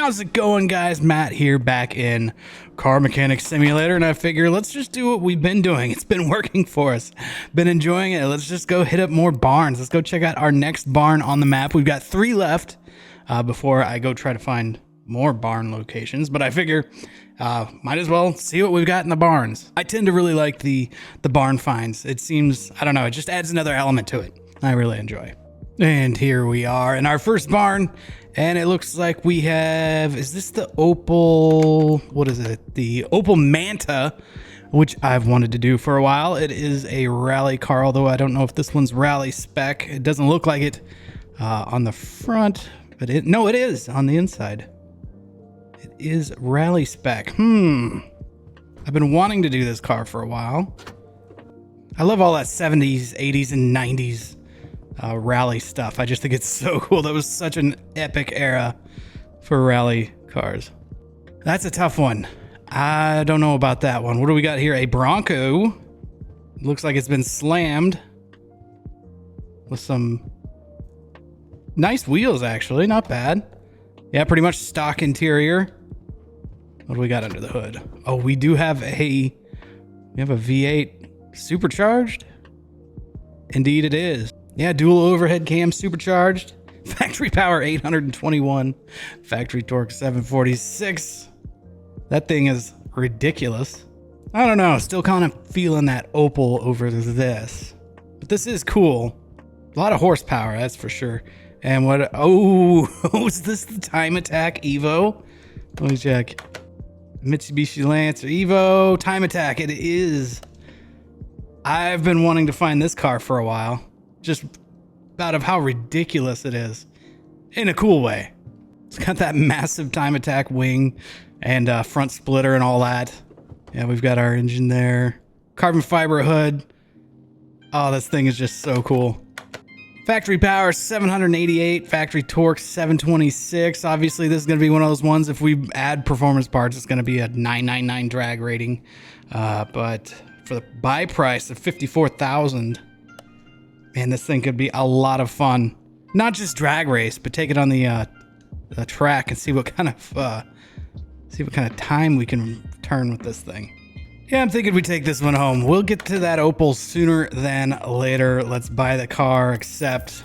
How's it going, guys? Matt here, back in Car Mechanic Simulator, and I figure let's just do what we've been doing. It's been working for us. Been enjoying it. Let's just go hit up more barns. Let's go check out our next barn on the map. We've got 3 left before I go try to find more barn locations, but I figure might as well see what we've got in the barns. I tend to really like the barn finds. It seems, I don't know, it just adds another element to it. I really enjoy. And here we are in our first barn, and it looks like we have, is this the Opel, what is it? The Opel Manta, which I've wanted to do for a while. It is a rally car, although I don't know if this one's rally spec. It doesn't look like it on the front, but no, it is on the inside. It is rally spec. I've been wanting to do this car for a while. I love all that 70s, 80s, and 90s rally stuff. I just think it's so cool. That was such an epic era for rally cars. That's a tough one. I don't know about that one. What do we got here? A Bronco. Looks like it's been slammed with some nice wheels, actually. Not bad. Yeah, pretty much stock interior. What do we got under the hood? Oh, we do have a V8 supercharged. Indeed it is. Yeah, dual overhead cam supercharged. Factory power 821. Factory torque 746. That thing is ridiculous. I don't know, still kind of feeling that Opel over this. But this is cool. A lot of horsepower, that's for sure. And what, oh, is this the Time Attack EVO? Let me check. Mitsubishi Lancer EVO, Time Attack, it is. I've been wanting to find this car for a while. Just out of how ridiculous it is. In a cool way. It's got that massive Time Attack wing and front splitter and all that. Yeah, we've got our engine there. Carbon fiber hood. Oh, this thing is just so cool. Factory power 788, factory torque 726. Obviously, this is going to be one of those ones, if we add performance parts, it's going to be a 999 drag rating. But for the buy price of $54,000, man, this thing could be a lot of fun. Not just drag race, but take it on the track and see what kind of time we can turn with this thing. Yeah, I'm thinking we take this one home. We'll get to that Opel sooner than later. Let's buy the car, accept,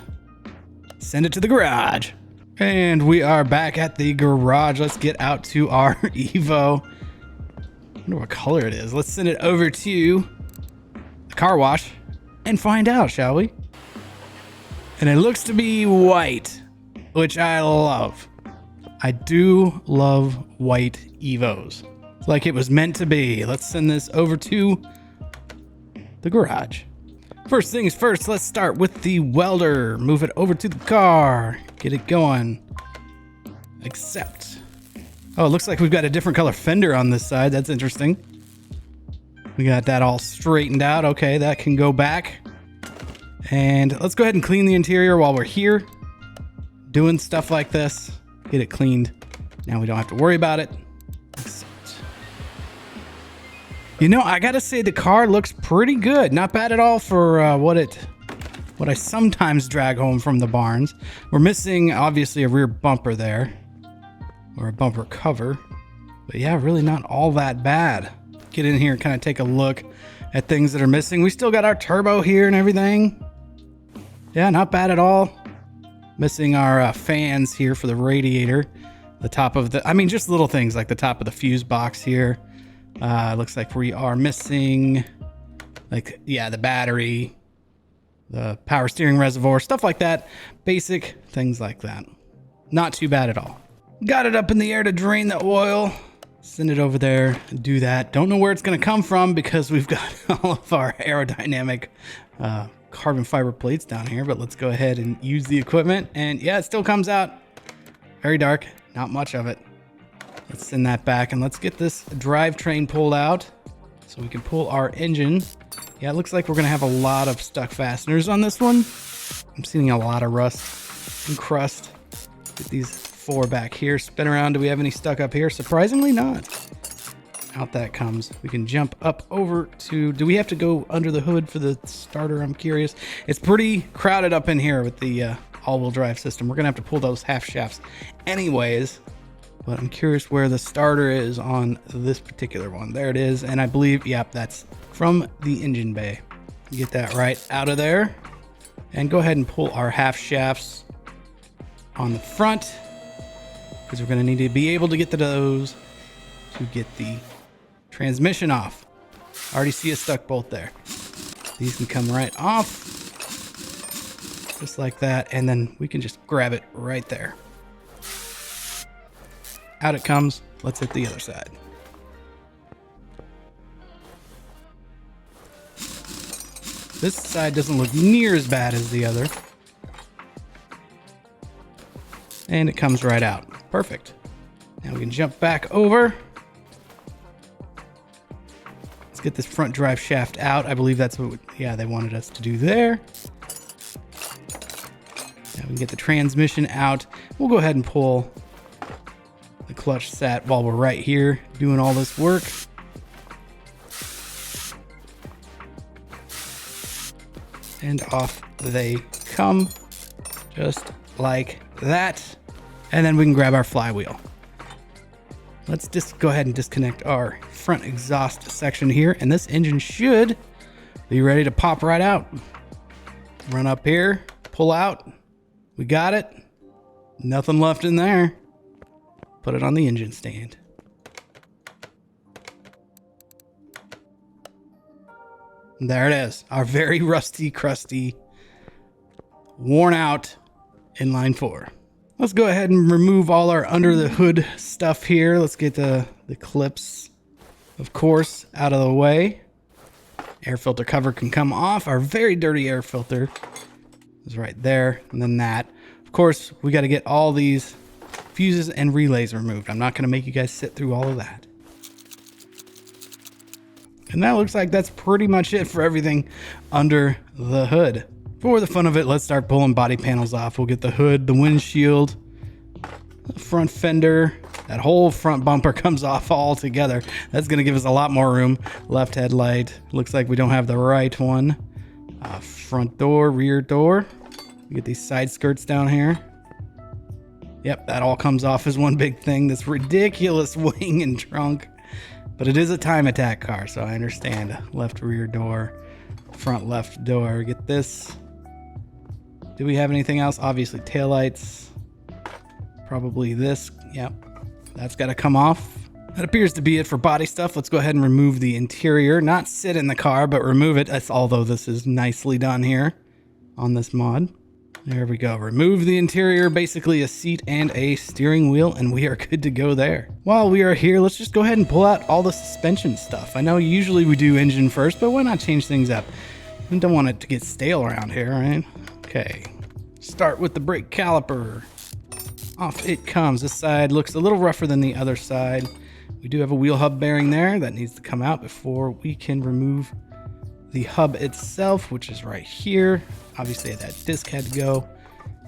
send it to the garage. And we are back at the garage. Let's get out to our EVO. I wonder what color it is. Let's send it over to the car wash and find out, shall we? And it looks to be white, which I love. I do love white EVOs. It's like it was meant to be. Let's send this over to the garage. First things first, let's start with the welder. Move it over to the car. Get it going. Accept. Oh, it looks like we've got a different color fender on this side. That's interesting. We got that all straightened out. Okay, that can go back. And let's go ahead and clean the interior while we're here. Doing stuff like this. Get it cleaned. Now we don't have to worry about it. You know, I gotta say the car looks pretty good. Not bad at all for what I sometimes drag home from the barns. We're missing, obviously, a rear bumper there. Or a bumper cover. But yeah, really not all that bad. Get in here and kind of take a look at things that are missing. We still got our turbo here and everything. Yeah, not bad at all. Missing our fans here for the radiator. The top of the, I mean, just little things like the top of the fuse box here. Looks like we are missing, like, yeah, the battery, the power steering reservoir, stuff like that. Basic things like that. Not too bad at all. Got it up in the air to drain the oil. Send it over there and do that. Don't know where it's going to come from because we've got all of our aerodynamic carbon fiber plates down here, but let's go ahead and use the equipment. And yeah, it still comes out very dark. Not much of it. Let's send that back and let's get this drivetrain pulled out so we can pull our engine. Yeah, it looks like we're going to have a lot of stuck fasteners on this one. I'm seeing a lot of rust and crust. Get these 4 back here. Spin around. Do we have any stuck up here? Surprisingly not. Out that comes. We can jump up over to, do we have to go under the hood for the starter? I'm curious. It's pretty crowded up in here with the all-wheel drive system. We're going to have to pull those half shafts anyways. but I'm curious where the starter is on this particular one. There it is, and I believe, yep, that's from the engine bay. Get that right out of there, and go ahead and pull our half shafts on the front, because we're going to need to be able to get to those to get the transmission off. I already see a stuck bolt there. These can come right off, just like that, and then we can just grab it right there. Out it comes. Let's hit the other side. This side doesn't look near as bad as the other. And it comes right out. Perfect. Now we can jump back over. Let's get this front drive shaft out. I believe that's what, yeah, they wanted us to do there. Now we can get the transmission out. We'll go ahead and pull the clutch set while we're right here doing all this work. And off they come, just like that. And then we can grab our flywheel. Let's just go ahead and disconnect our front exhaust section here, and this engine should be ready to pop right out. Run up here, pull out. We got it. Nothing left in there. Put it on the engine stand. And there it is, our very rusty, crusty, worn out inline four. Let's go ahead and remove all our under the hood stuff here. Let's get the clips, of course, out of the way. Air filter cover can come off. Our very dirty air filter is right there, and then that. Of course, we got to get all these fuses and relays removed. I'm not going to make you guys sit through all of that. And that looks like that's pretty much it for everything under the hood. For the fun of it, let's start pulling body panels off. We'll get the hood, the windshield, the front fender. That whole front bumper comes off all together. That's going to give us a lot more room. Left headlight. Looks like we don't have the right one. Front door, rear door. We get these side skirts down here. Yep, that all comes off as one big thing. This ridiculous wing and trunk. But it is a time attack car, so I understand. Left rear door, front left door. Get this. Do we have anything else? Obviously taillights. Probably this. Yep, that's got to come off. That appears to be it for body stuff. Let's go ahead and remove the interior. Not sit in the car, but remove it. That's, although this is nicely done here on this mod. There we go. Remove the interior, basically a seat and a steering wheel, and we are good to go there. While we are here, let's just go ahead and pull out all the suspension stuff. I know usually we do engine first, but why not change things up? We don't want it to get stale around here, right? Okay. Start with the brake caliper. Off it comes. This side looks a little rougher than the other side. We do have a wheel hub bearing there that needs to come out before we can remove the hub itself, which is right here. Obviously that disc had to go.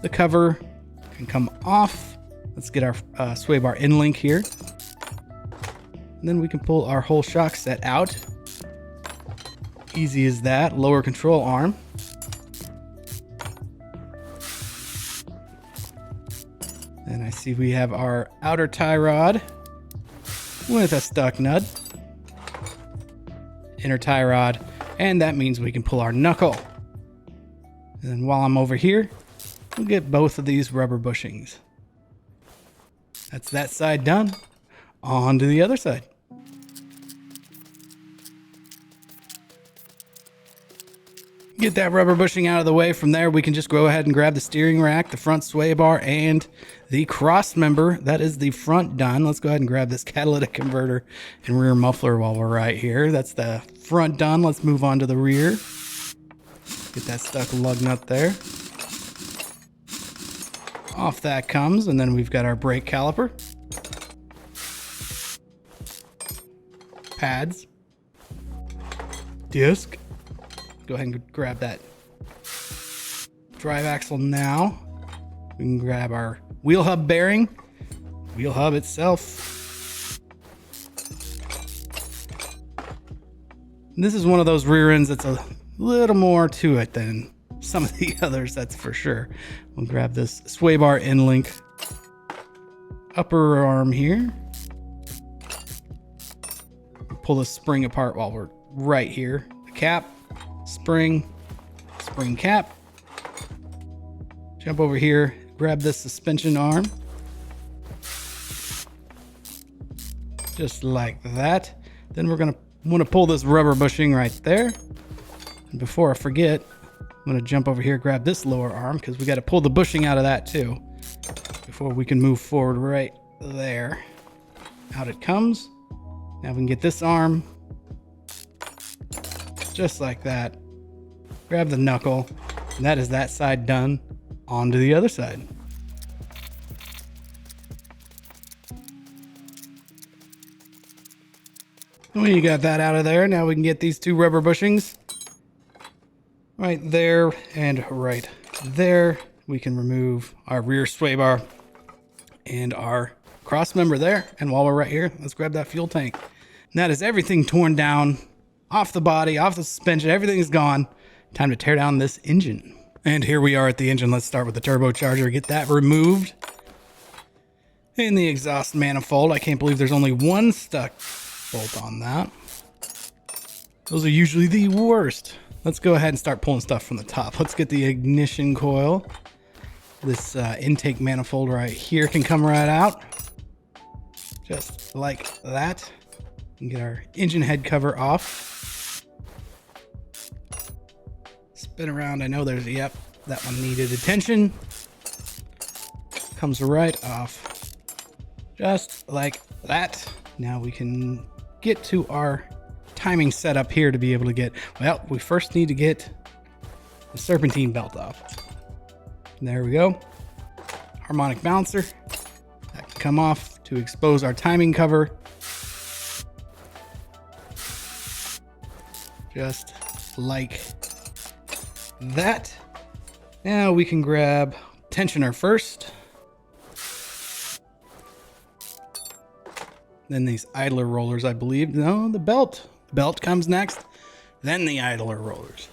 The cover can come off. Let's get our sway bar in link here. And then we can pull our whole shock set out. Easy as that. Lower control arm. And I see we have our outer tie rod with a stuck nut. Inner tie rod. And that means we can pull our knuckle. And then while I'm over here, we'll get both of these rubber bushings. That's that side done. On to the other side. Get that rubber bushing out of the way. From there, we can just go ahead and grab the steering rack, the front sway bar, and the cross member. That is the front done. Let's go ahead and grab this catalytic converter and rear muffler while we're right here. That's the front done. Let's move on to the rear. Get that stuck lug nut there. Off that comes, and then we've got our brake caliper. Pads. Disc. Go ahead and grab that drive axle now. We can grab our wheel hub bearing, wheel hub itself. And this is one of those rear ends that's a little more to it than some of the others, that's for sure. We'll grab this sway bar in link. upper arm here. Pull the spring apart while we're right here. The cap, spring, spring cap. Jump over here, grab this suspension arm. Just like that. Then we're gonna want to pull this rubber bushing right there. And before I forget, I'm gonna jump over here, grab this lower arm because we got to pull the bushing out of that too before we can move forward right there. Out it comes. Now we can get this arm just like that. Grab the knuckle, and that is that side done. On to the other side. When you got that out of there, now we can get these two rubber bushings right there and right there. We can remove our rear sway bar and our cross member there. And while we're right here, let's grab that fuel tank. And that is everything torn down, off the body, off the suspension, everything is gone. Time to tear down this engine. And here we are at the engine. Let's start with the turbocharger, get that removed. In the exhaust manifold, I can't believe there's only one stuck bolt on that. Those are usually the worst. Let's go ahead and start pulling stuff from the top. Let's get the ignition coil. This intake manifold right here can come right out. Just like that. And get our engine head cover off. Spin around. I know there's, yep, that one needed attention. Comes right off. Just like that. Now we can get to our timing setup here to be able to get, well, we first need to get the serpentine belt off. And there we go. Harmonic balancer. That can come off to expose our timing cover. Just like that. Now we can grab tensioner first. Then these idler rollers, I believe. No, the belt. The belt comes next. Then the idler rollers.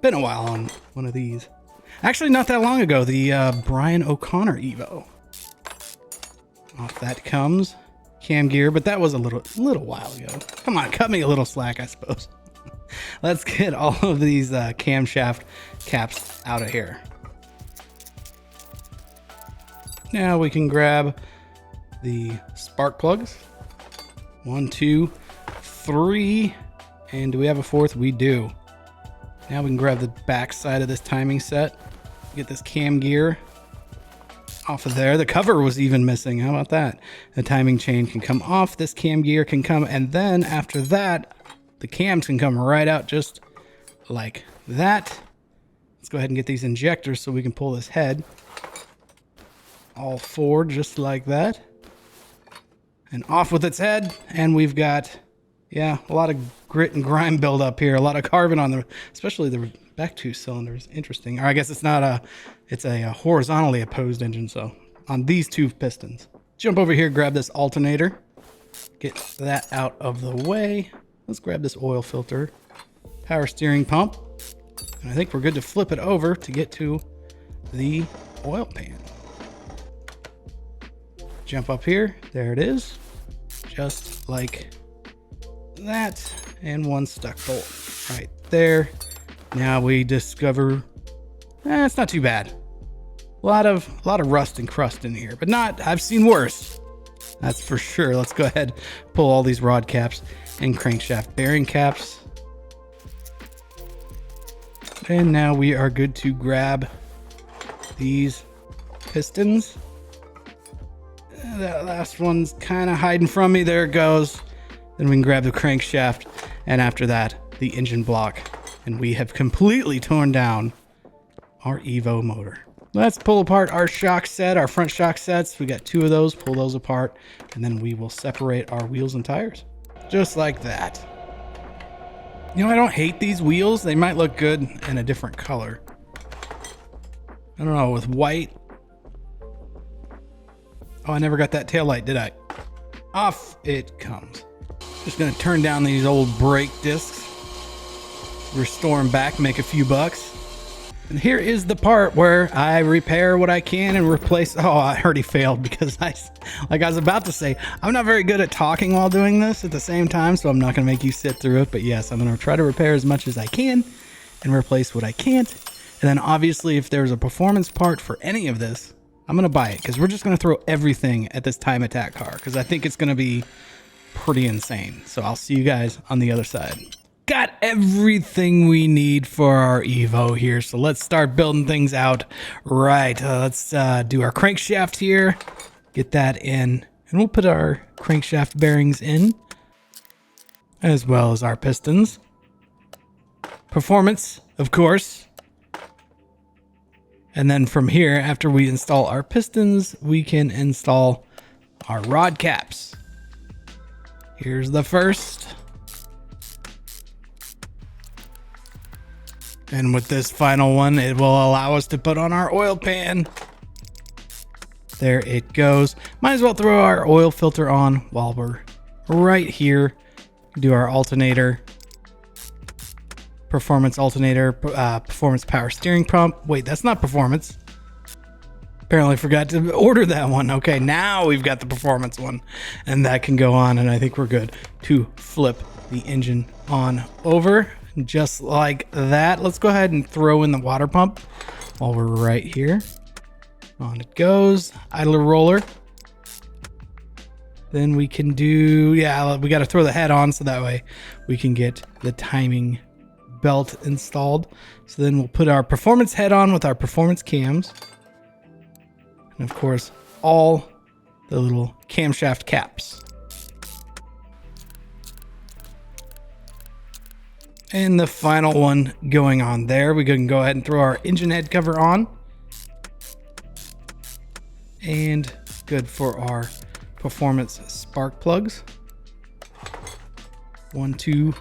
Been a while on one of these. Actually, not that long ago, the Brian O'Connor EVO. Off that comes cam gear, but that was a little while ago. Come on, cut me a little slack, I suppose. Let's get all of these camshaft caps out of here. Now we can grab the spark plugs. 1, 2, 3. And do we have a fourth? We do. Now we can grab the back side of this timing set. Get this cam gear off of there. The cover was even missing. How about that? The timing chain can come off. This cam gear can come. And then after that, the cams can come right out just like that. Let's go ahead and get these injectors so we can pull this head all forward just like that. And off with its head. And we've got, yeah, a lot of grit and grime build up here. A lot of carbon on the, especially the back two cylinders. Interesting. Or I guess it's not it's a horizontally opposed engine. So on these two pistons. Jump over here, grab this alternator. Get that out of the way. Let's grab this oil filter. Power steering pump. And I think we're good to flip it over to get to the oil pan. Jump up here. There it is. Just like that. And one stuck bolt right there. Now we discover, it's not too bad. A lot of rust and crust in here, but not, I've seen worse. That's for sure. Let's go ahead, pull all these rod caps and crankshaft bearing caps. And now we are good to grab these pistons. That last one's kind of hiding from me. There it goes. Then we can grab the crankshaft, and after that, the engine block. And we have completely torn down our EVO motor. Let's pull apart our shock set, our front shock sets. We got two of those, pull those apart, and then we will separate our wheels and tires. Just like that. You know, I don't hate these wheels. They might look good in a different color. I don't know, with white. Oh, I never got that taillight, did I? Off it comes. Just gonna turn down these old brake discs. Restore them back, make a few bucks. And here is the part where I repair what I can and replace. Oh, I already failed because like I was about to say, I'm not very good at talking while doing this at the same time, so I'm not going to make you sit through it. But yes, I'm going to try to repair as much as I can and replace what I can't. And then obviously, if there's a performance part for any of this, I'm going to buy it because we're just going to throw everything at this time attack car because I think it's going to be pretty insane. So I'll see you guys on the other side. Got everything we need for our EVO here, so let's start building things out. Right, let's do our crankshaft here, get that in, and we'll put our crankshaft bearings in, as well as our pistons. Performance, of course. And then from here, after we install our pistons, we can install our rod caps. Here's the first. And with this final one, it will allow us to put on our oil pan. There it goes. Might as well throw our oil filter on while we're right here. Do our alternator. Performance alternator, performance power steering pump. Wait, that's not performance. Apparently forgot to order that one. Okay, now we've got the performance one. And that can go on, and I think we're good to flip the engine on over. Just like that. Let's go ahead and throw in the water pump while we're right here. On it goes. Idler roller. Then we can do, yeah, we got to throw the head on so that way we can get the timing belt installed. So then we'll put our performance head on with our performance cams. And of course, all the little camshaft caps. And the final one going on there. We can go ahead and throw our engine head cover on. And good for our performance spark plugs. 1, 2,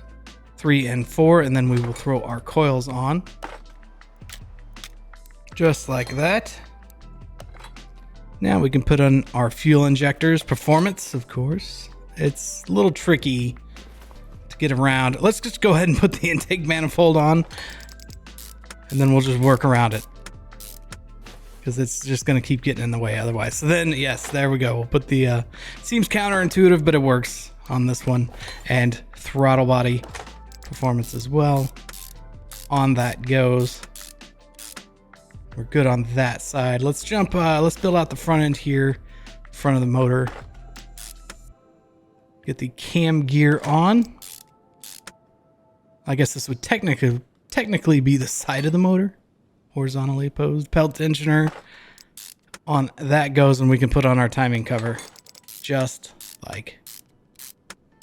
3, and 4. And then we will throw our coils on. Just like that. Now we can put on our fuel injectors. Performance, of course. It's a little tricky to get around. Let's just go ahead and put the intake manifold on, and then we'll just work around it because it's just going to keep getting in the way otherwise. So then, yes, there we go. We'll put the seems counterintuitive, but it works on this one. And throttle body performance as well. On that goes. We're good on that side. Let's jump. Let's build out the front end here, front of the motor. Get the cam gear on. I guess this would technically be the side of the motor, horizontally opposed. Belt tensioner. On that goes, and we can put on our timing cover, just like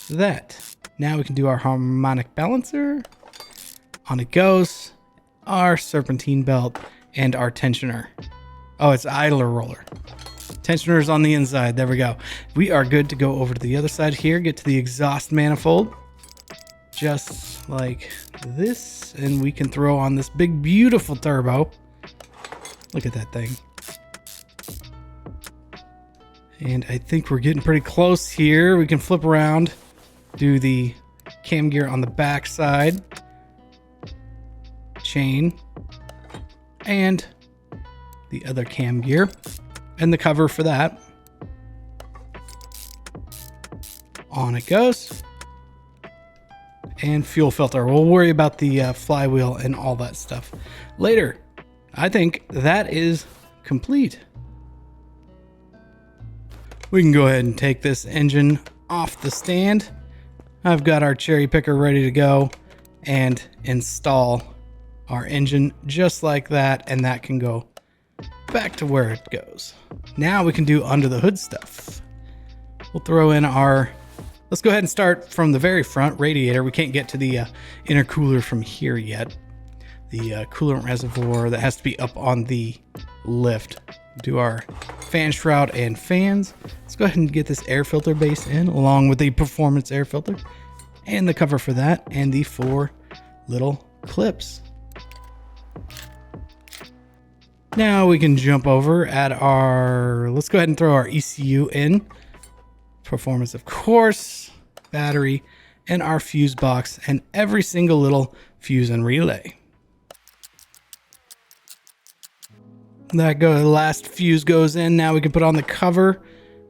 that. Now we can do our harmonic balancer. On it goes. Our serpentine belt and our tensioner. Oh, it's idler roller. Tensioner's on the inside. There we go. We are good to go over to the other side here. Get to the exhaust manifold. Just like this. And we can throw on this big, beautiful turbo. Look at that thing. And I think we're getting pretty close here. We can flip around. Do the cam gear on the back side. Chain. And the other cam gear. And the cover for that. On it goes. And fuel filter. We'll worry about the flywheel and all that stuff later. I think that is complete. We can go ahead and take this engine off the stand. I've got our cherry picker ready to go and install our engine just like that. And that can go back to where it goes. Now we can do under the hood stuff. We'll throw in our, let's go ahead and start from the very front radiator. We can't get to the intercooler from here yet. The coolant reservoir that has to be up on the lift. Do our fan shroud and fans. Let's go ahead and get this air filter base in along with the performance air filter and the cover for that and the 4 little clips. Now we can jump over at our, let's go ahead and throw our ECU in. Performance, of course, battery, and our fuse box, and every single little fuse and relay. The last fuse goes in. Now we can put on the cover.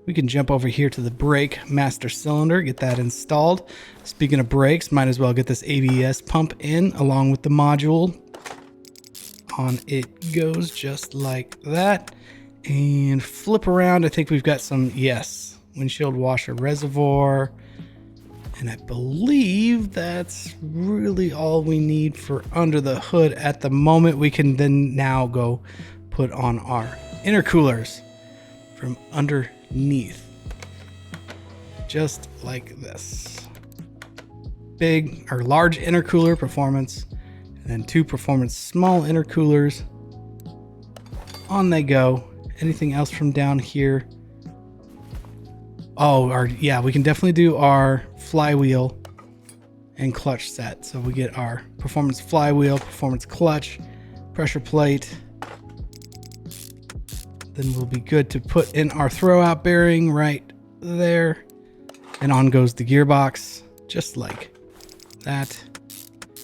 We can jump over here to the brake master cylinder, get that installed. Speaking of brakes, might as well get this ABS pump in along with the module. On it goes just like that. And flip around. I think we've got some, yes, windshield washer reservoir. And I believe that's really all we need for under the hood at the moment. We can then now go put on our intercoolers from underneath. Just like this. Big or large intercooler performance, and then 2 performance small intercoolers. On they go. Anything else from down here? Oh, yeah, we can definitely do our flywheel and clutch set. So we get our performance flywheel, performance clutch, pressure plate. Then we'll be good to put in our throwout bearing right there. And on goes the gearbox, just like that.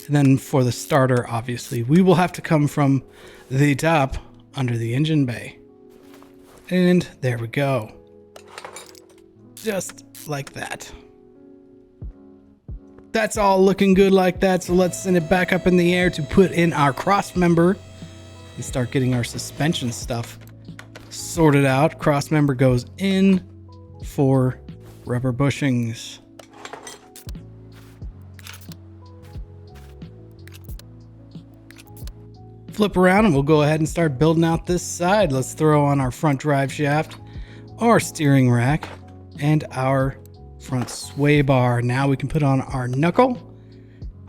And then for the starter, obviously, we will have to come from the top under the engine bay. And there we go. Just like that. That's all looking good like that. So let's send it back up in the air to put in our cross member and start getting our suspension stuff sorted out. Cross member goes in for rubber bushings. Flip around and we'll go ahead and start building out this side. Let's throw on our front drive shaft, our steering rack, and our front sway bar. Now we can put on our knuckle,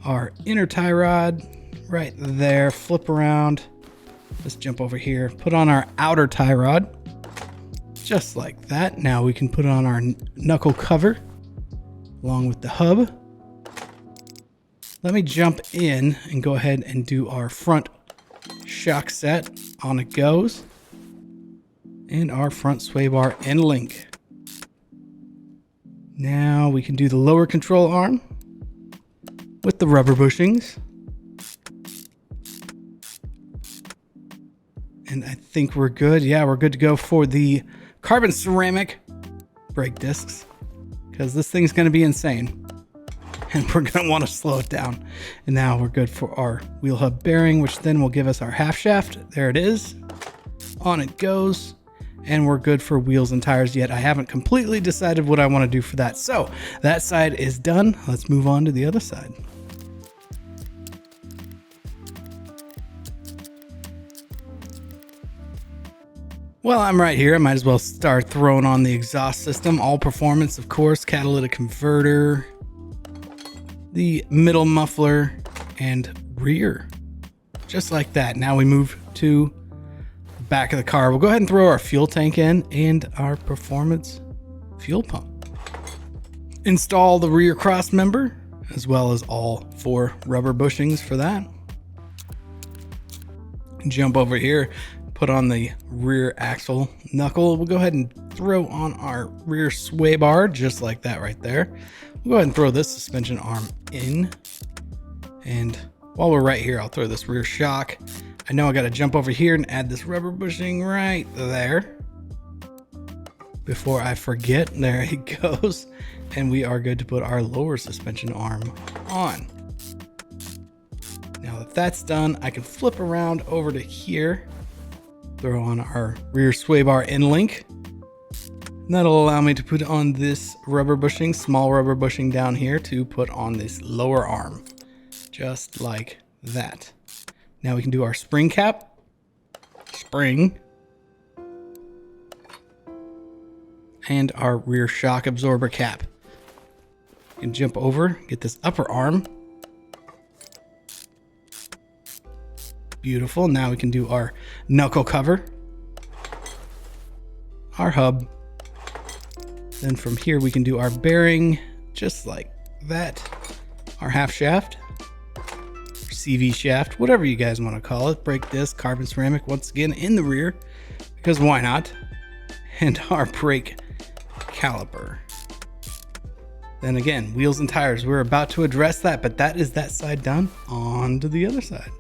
our inner tie rod right there. Flip around. Let's jump over here. Put on our outer tie rod. Just like that. Now we can put on our knuckle cover along with the hub. Let me jump in and go ahead and do our front shock set. On it goes. And our front sway bar and link. Now we can do the lower control arm with the rubber bushings. And I think we're good. Yeah, we're good to go for the carbon ceramic brake discs, because this thing's going to be insane. And we're going to want to slow it down. And now we're good for our wheel hub bearing, which then will give us our half shaft. There it is. On it goes. And we're good for wheels and tires, yet I haven't completely decided what I want to do for that. So that side is done. Let's move on to the other side. Well, I'm right here. I might as well start throwing on the exhaust system. All performance, of course, catalytic converter, the middle muffler, and rear. Just like that. Now we move to the back of the car. We'll go ahead and throw our fuel tank in and our performance fuel pump. Install the rear cross member, as well as all 4 rubber bushings for that. Jump over here. Put on the rear axle knuckle. We'll go ahead and throw on our rear sway bar, just like that right there. We'll go ahead and throw this suspension arm in. And while we're right here, I'll throw this rear shock. I know I got to jump over here and add this rubber bushing right there. Before I forget, there it goes. And we are good to put our lower suspension arm on. Now that that's done, I can flip around over to here. Throw on our rear sway bar end link. And that'll allow me to put on this rubber bushing, small rubber bushing down here to put on this lower arm. Just like that. Now we can do our spring cap. Spring. And our rear shock absorber cap. You can jump over, get this upper arm. Beautiful. Now we can do our knuckle cover, our hub. Then from here we can do our bearing, just like that. Our half shaft, CV shaft, whatever you guys want to call it. Brake disc, carbon ceramic, once again in the rear, because why not? And our brake caliper. Then again, wheels and tires. We're about to address that, but that is that side done. On to the other side.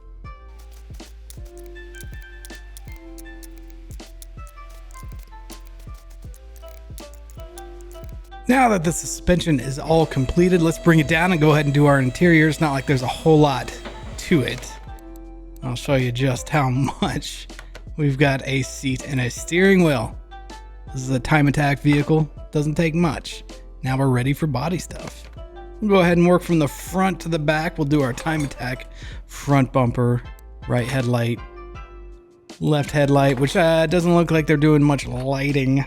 Now that the suspension is all completed, let's bring it down and go ahead and do our interior. It's not like there's a whole lot to it. I'll show you just how much. We've got a seat and a steering wheel. This is a time attack vehicle. Doesn't take much. Now we're ready for body stuff. We'll go ahead and work from the front to the back. We'll do our time attack front bumper, right headlight, left headlight, which doesn't look like they're doing much lighting.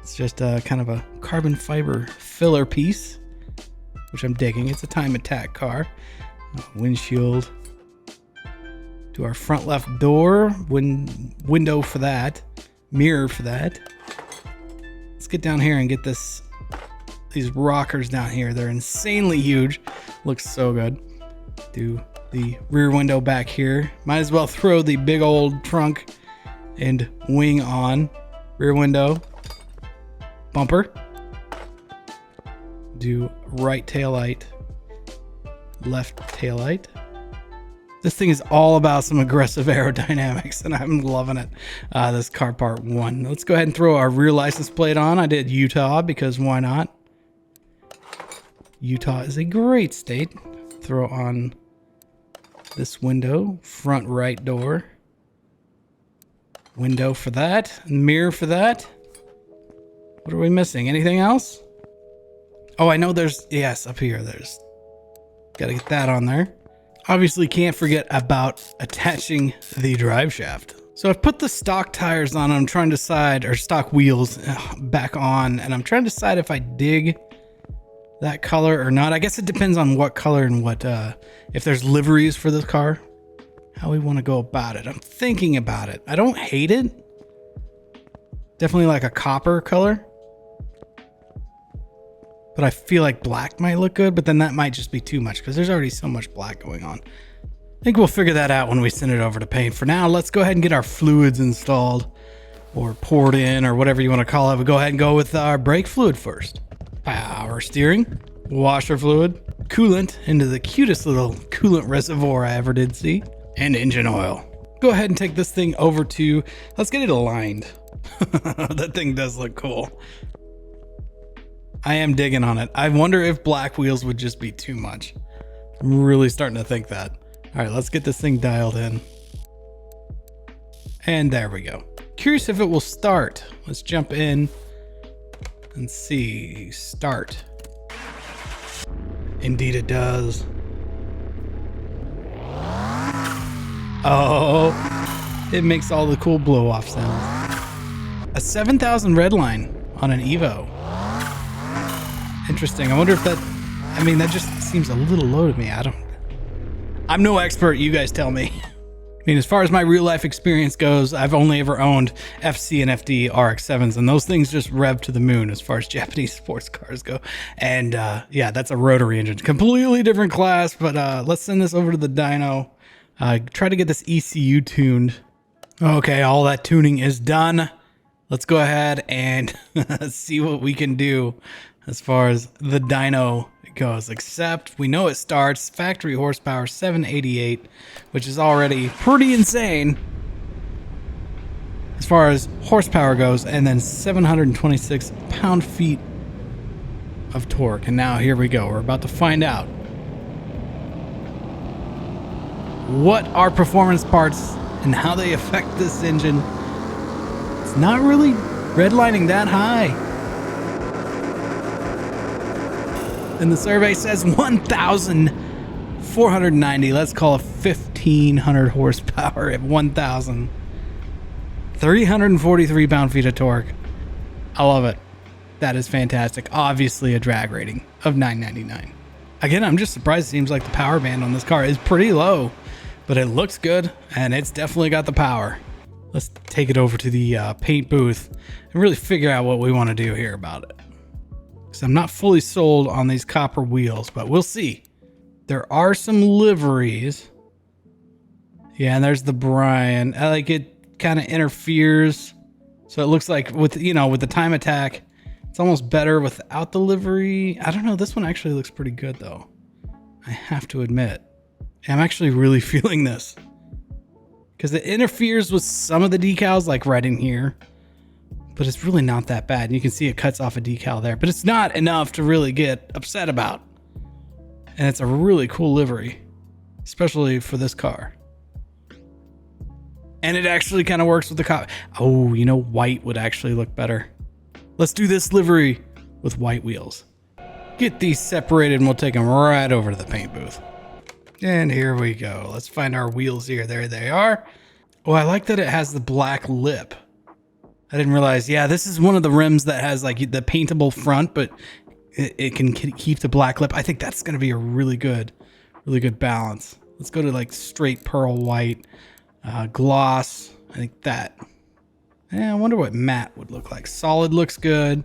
It's just kind of a carbon fiber filler piece, which I'm digging. It's a time attack car. Windshield. Do our front left door, window for that, mirror for that. Let's get down here and get these rockers down here. They're insanely huge. Looks so good. Do the rear window back here. Might as well throw the big old trunk and wing on. Rear window. Bumper. Do right taillight. Left taillight. This thing is all about some aggressive aerodynamics, and I'm loving it. This car part 1. Let's go ahead and throw our rear license plate on. I did Utah because why not? Utah is a great state. Throw on this window, front right door. Window for that, mirror for that. What are we missing? Anything else? Oh, I know there's, yes, up here, there's, gotta get that on there. Obviously can't forget about attaching the drive shaft. So I've put the stock tires on. I'm trying to decide, or stock wheels back on, and I'm trying to decide if I dig that color or not. I guess it depends on what color and what, if there's liveries for this car, how we want to go about it. I'm thinking about it. I don't hate it. Definitely like a copper color. But I feel like black might look good, but then that might just be too much because there's already so much black going on. I think we'll figure that out when we send it over to paint. For now, let's go ahead and get our fluids installed or poured in or whatever you want to call it. We'll go ahead and go with our brake fluid first. Power steering, washer fluid, coolant into the cutest little coolant reservoir I ever did see, and engine oil. Go ahead and take this thing over to, let's get it aligned. That thing does look cool. I am digging on it. I wonder if black wheels would just be too much. I'm really starting to think that. All right, let's get this thing dialed in. And there we go. Curious if it will start. Let's jump in and see. Start. Indeed it does. Oh, it makes all the cool blow off sounds. A 7,000 red line on an EVO. Interesting. I wonder if that, I mean, that just seems a little low to me. I'm no expert. You guys tell me. I mean, as far as my real life experience goes, I've only ever owned FC and FD RX-7s, and those things just rev to the moon as far as Japanese sports cars go. And yeah, that's a rotary engine. Completely different class, but let's send this over to the dyno. Try to get this ECU tuned. Okay, all that tuning is done. Let's go ahead and see what we can do as far as the dyno goes. Except we know it starts factory horsepower 788, which is already pretty insane as far as horsepower goes, and then 726 pound-feet of torque. And now here we go. We're about to find out what are performance parts and how they affect this engine. It's not really redlining that high. And the survey says 1,490. Let's call it 1,500 horsepower at 1,000. 343 pound-feet of torque. I love it. That is fantastic. Obviously a drag rating of 999. Again, I'm just surprised. It seems like the power band on this car is pretty low, but it looks good and it's definitely got the power. Let's take it over to the paint booth and really figure out what we want to do here about it. I'm not fully sold on these copper wheels, but we'll see. There are some liveries. Yeah, and there's the Brian. I like it kind of interferes. So it looks like with, you know, with the time attack, it's almost better without the livery. I don't know. This one actually looks pretty good though. I have to admit. I'm actually really feeling this because it interferes with some of the decals, like right in here. but it's really not that bad. And you can see it cuts off a decal there, but it's not enough to really get upset about. And it's a really cool livery, especially for this car. And it actually kind of works with the cop. Oh, you know, white would actually look better. Let's do this livery with white wheels. Get these separated and we'll take them right over to the paint booth. And here we go. Let's find our wheels here. There they are. Oh, I like that it has the black lip. I didn't realize. Yeah, this is one of the rims that has like the paintable front, but it can keep the black lip. I think that's going to be a really good balance. Let's go to like straight pearl white, gloss. I think that. Yeah, I wonder what matte would look like. Solid looks good.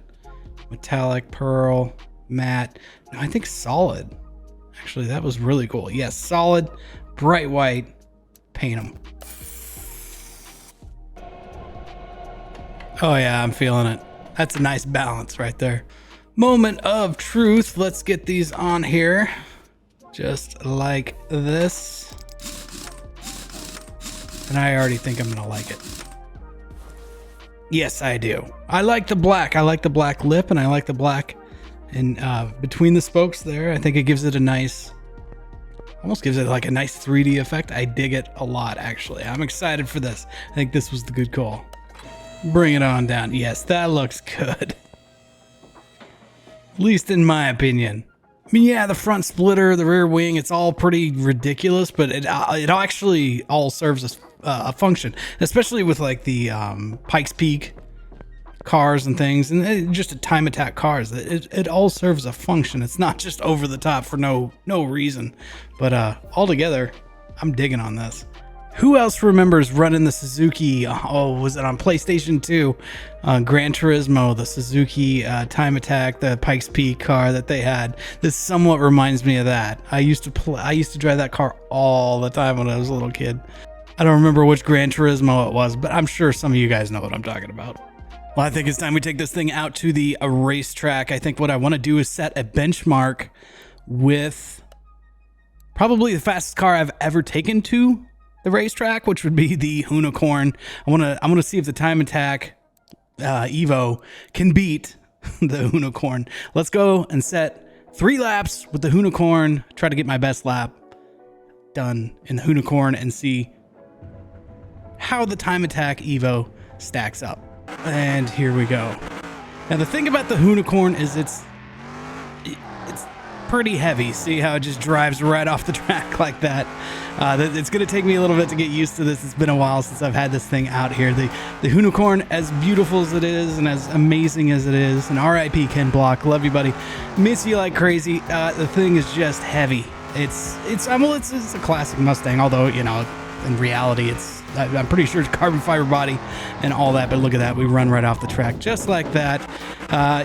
Metallic, pearl, matte. No, I think solid. Actually, that was really cool. Yes, solid, bright white, paint them. Oh yeah, I'm feeling it. That's a nice balance right there. Moment of truth. Let's get these on here. Just like this. And I already think I'm gonna like it. Yes, I do. I like the black. I like the black lip and I like the black and between the spokes there. I think it gives it a nice, almost gives it like a nice 3D effect. I dig it a lot, actually. I'm excited for this. I think this was the good call. Bring it on down. Yes, that looks good. At least in my opinion. I mean, yeah, the front splitter, the rear wing, it's all pretty ridiculous, but it actually all serves a function, especially with like the Pikes Peak cars and things, and just a time attack cars. It all serves a function. It's not just over the top for no reason, but altogether, I'm digging on this. Who else remembers running the Suzuki, was it on PlayStation 2, Gran Turismo, the Suzuki Time Attack, the Pikes Peak car that they had? This somewhat reminds me of that. I used to drive that car all the time when I was a little kid. I don't remember which Gran Turismo it was, but I'm sure some of you guys know what I'm talking about. Well, I think it's time we take this thing out to the racetrack. I think what I want to do is set a benchmark with probably the fastest car I've ever taken to the racetrack, which would be the Unicorn. I want to see if the Time Attack EVO can beat the Unicorn. Let's go and set 3 laps with the Unicorn. Try to get my best lap done in the Unicorn and see how the Time Attack EVO stacks up. And here we go. Now the thing about the Unicorn is it's pretty heavy. See how it just drives right off the track like that. It's going to take me a little bit to get used to this. It's been a while since I've had this thing out here. The Unicorn, as beautiful as it is and as amazing as it is, and RIP Ken Block, love you buddy, miss you like crazy. The thing is just heavy. It's a classic Mustang, although, you know, in reality I'm pretty sure it's carbon fiber body and all that, but look at that, we run right off the track just like that.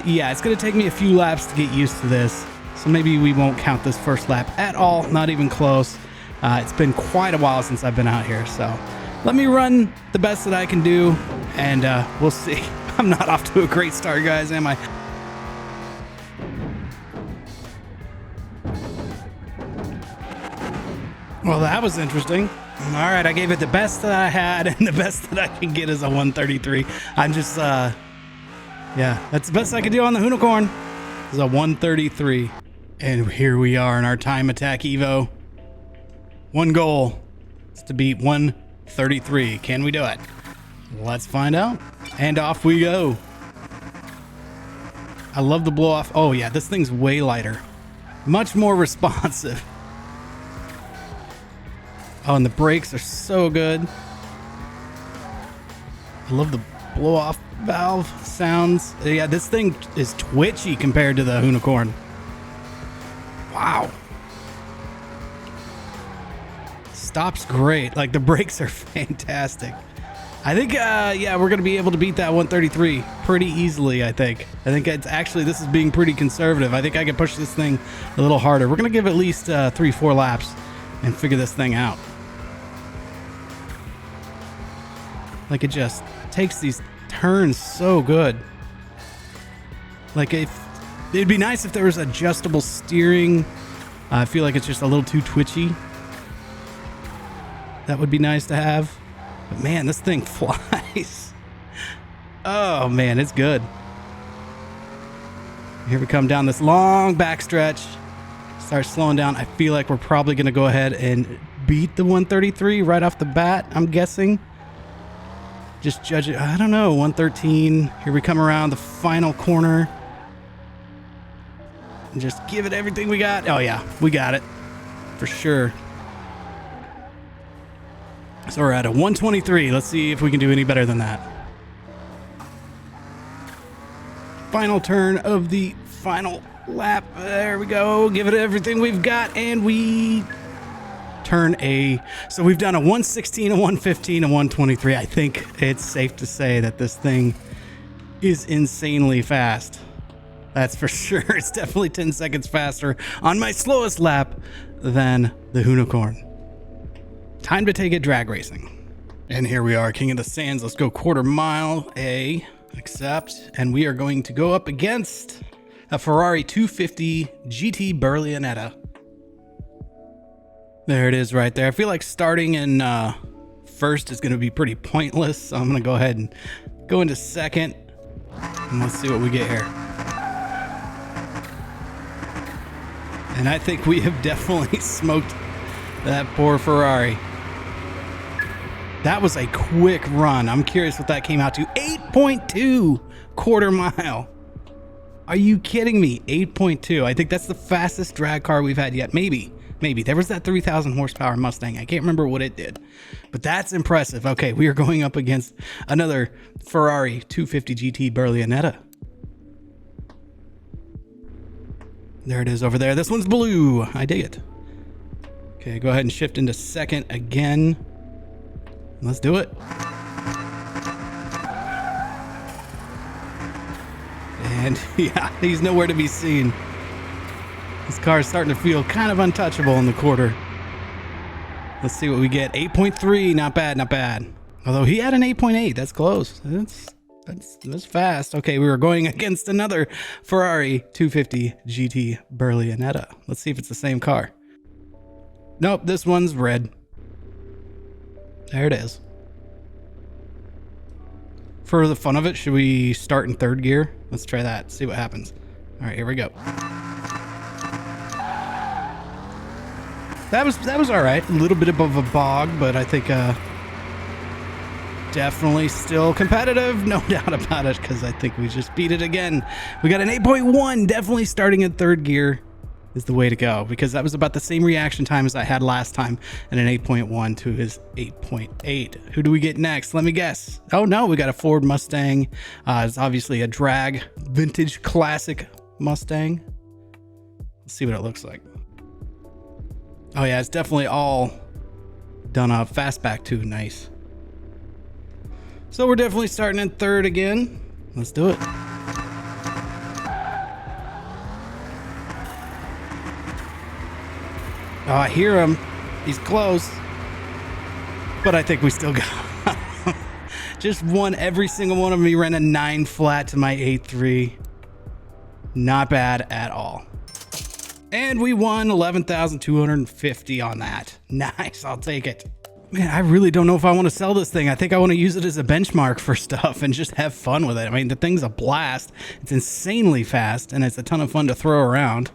Yeah, it's going to take me a few laps to get used to this. So maybe we won't count this first lap at all, not even close. It's been quite a while since I've been out here, so let me run the best that I can do, and we'll see. I'm not off to a great start, guys, am I? Well, that was interesting. All right, I gave it the best that I had, and the best that I can get is a 133. I'm just, yeah, that's the best I can do on the Unicorn. Is a 133. And here we are in our Time Attack EVO. One goal is to beat 133. Can we do it? Let's find out. And off we go. I love the blow off. Oh yeah, this thing's way lighter. Much more responsive. Oh, and the brakes are so good. I love the blow off valve sounds. Yeah, this thing is twitchy compared to the Unicorn. Wow. Stops great. Like, the brakes are fantastic. I think, yeah, we're going to be able to beat that 133 pretty easily, I think. I think it's actually, this is being pretty conservative. I think I can push this thing a little harder. We're going to give at least 3-4 laps and figure this thing out. Like, it just takes these turns so good. Like, it'd be nice if there was adjustable steering. I feel like it's just a little too twitchy. That would be nice to have. But man, this thing flies. Oh man, it's good. Here we come down this long backstretch. Start slowing down. I feel like we're probably going to go ahead and beat the 133 right off the bat, I'm guessing. Just judge it. I don't know. 113. Here we come around the final corner. And just give it everything we got. Oh yeah, we got it. For sure. So we're at a 123. Let's see if we can do any better than that. Final turn of the final lap. There we go. Give it everything we've got, and we turn a... So we've done a 116, a 115, a 123. I think it's safe to say that this thing is insanely fast. That's for sure. It's definitely 10 seconds faster on my slowest lap than the Unicorn. Time to take it drag racing. And here we are, King of the Sands. Let's go quarter mile. Accept. And we are going to go up against a Ferrari 250 GT Berlinetta. There it is right there. I feel like starting in first is going to be pretty pointless. So I'm going to go ahead and go into second. And let's see what we get here. And I think we have definitely smoked that poor Ferrari. That was a quick run. I'm curious what that came out to. 8.2 quarter mile. Are you kidding me? 8.2. I think that's the fastest drag car we've had yet. Maybe. There was that 3,000 horsepower Mustang. I can't remember what it did, but that's impressive. Okay, we are going up against another Ferrari 250 GT Berlinetta. There it is over there. This one's blue. I dig it. Okay, go ahead and shift into second again. Let's do it. And yeah, he's nowhere to be seen. This car is starting to feel kind of untouchable in the quarter. Let's see what we get. 8.3, not bad, not bad. Although he had an 8.8, that's close. That's fast. Okay, we were going against another Ferrari 250 GT Berlinetta. Let's see if it's the same car. Nope, this one's red. There it is. For the fun of it, should we start in third gear? Let's try that, see what happens. All right, here we go. That was all right. A little bit above a bog, but I think definitely still competitive, no doubt about it, because I think we just beat it again. We got an 8.1. Definitely starting in third gear is the way to go, because that was about the same reaction time as I had last time, and an 8.1 to his 8.8. Who do we get next? Let me guess. Oh no, we got a Ford Mustang. It's obviously a drag vintage classic Mustang. Let's see what it looks like. Oh yeah, it's definitely all done up. Fastback too, nice. So we're definitely starting in third again. Let's do it. Oh, I hear him. He's close. But I think we still got just won every single one of them. He ran a 9 flat to my 8.3. Not bad at all. And we won 11,250 on that. Nice, I'll take it. Man, I really don't know if I want to sell this thing. I think I want to use it as a benchmark for stuff and just have fun with it. I mean, the thing's a blast. It's insanely fast, and it's a ton of fun to throw around.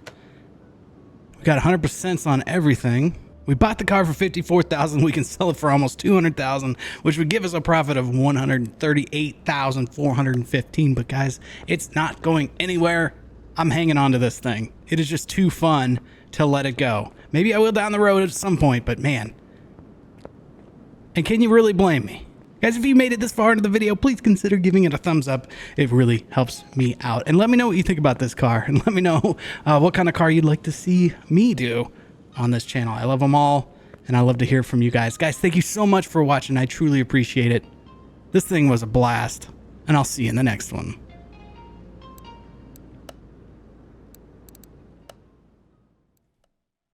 We got 100% on everything. We bought the car for $54,000. We can sell it for almost $200,000, which would give us a profit of $138,415. But guys, it's not going anywhere. I'm hanging on to this thing. It is just too fun to let it go. Maybe I will down the road at some point, but man. And can you really blame me? Guys, if you made it this far into the video, please consider giving it a thumbs up. It really helps me out. And let me know what you think about this car. And let me know what kind of car you'd like to see me do on this channel. I love them all, and I love to hear from you guys. Guys, thank you so much for watching. I truly appreciate it. This thing was a blast, and I'll see you in the next one.